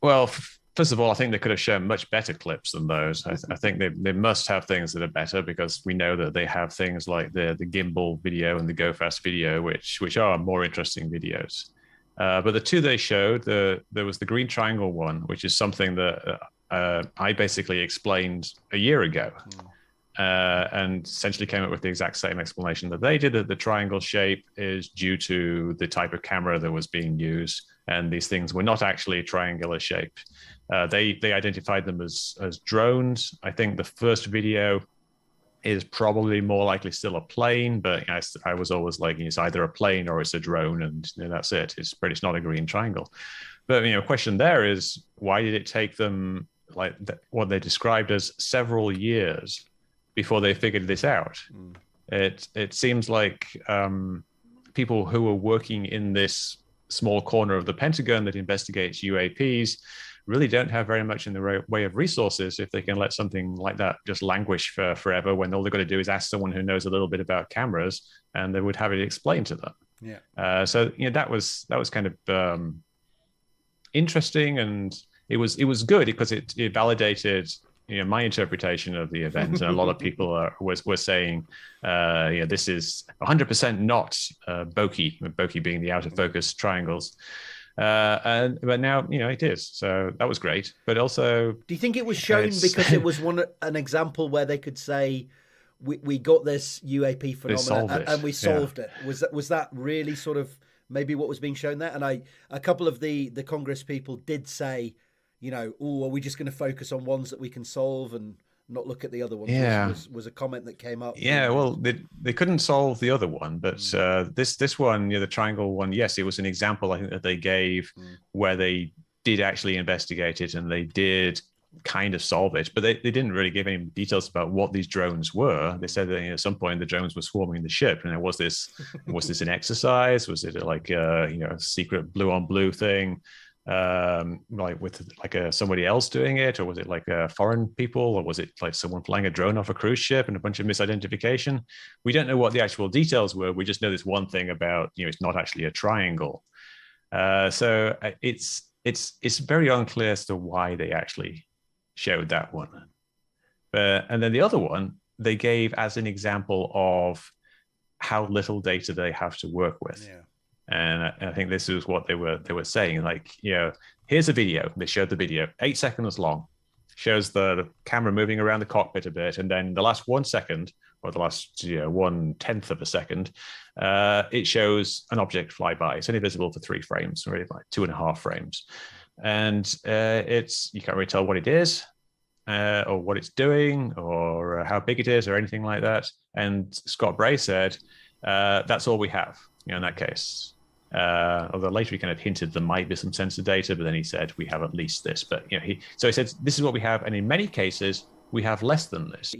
Well, first of all, I think they could have shown much better clips than those. I think they must have things that are better because we know that they have things like the gimbal video and the go fast video, which are more interesting videos. But the two they showed, there was the green triangle one, which is something that I basically explained a year ago. And essentially came up with the exact same explanation that they did, that the triangle shape is due to the type of camera that was being used, and these things were not actually triangular shaped. They identified them as drones. I think the first video is probably more likely still a plane, but I was always like, it's either a plane or it's a drone, and that's it. It's not a green triangle. But question there is, why did it take them like what they described as several years before they figured this out? It seems like people who are working in this small corner of the Pentagon that investigates UAPs really don't have very much in the way of resources if they can let something like that just languish for forever, when all they've got to do is ask someone who knows a little bit about cameras and they would have it explained to them. Yeah. So that was kind of interesting, and it was good because it validated my interpretation of the event. And a lot of people were saying, this is 100% not bokeh being the out of focus triangles. But now it is, so that was great. But also, do you think it was shown because it was an example where they could say we got this UAP phenomenon and we solved it? Was that really sort of maybe what was being shown there? And a couple of the Congress people did say, are we just going to focus on ones that we can solve and not look at the other ones? Yeah, was a comment that came up. Yeah, well, they couldn't solve the other one, but this one, the triangle one, yes, it was an example I think that they gave where they did actually investigate it and they did kind of solve it, but they didn't really give any details about what these drones were. They said that at some point the drones were swarming the ship, and was this an exercise? Was it like a secret blue on blue thing? Like with somebody else doing it, or was it like foreign people, or was it like someone flying a drone off a cruise ship and a bunch of misidentification? We don't know what the actual details were. We just know this one thing about it's not actually a triangle. So it's very unclear as to why they actually showed that one. And then the other one they gave as an example of how little data they have to work with. Yeah. And I think this is what they were saying. Like, here's a video. They showed the video, 8 seconds long, shows the camera moving around the cockpit a bit, and then the last 1 second, or the last 1/10 of a second, it shows an object fly by. It's only visible for 3 frames, really like 2.5 frames, and you can't really tell what it is, or what it's doing, or how big it is, or anything like that. And Scott Bray said, "That's all we have." In that case. Although later he kind of hinted there might be some sensor data, but then he said we have at least this. But he said this is what we have, and in many cases we have less than this.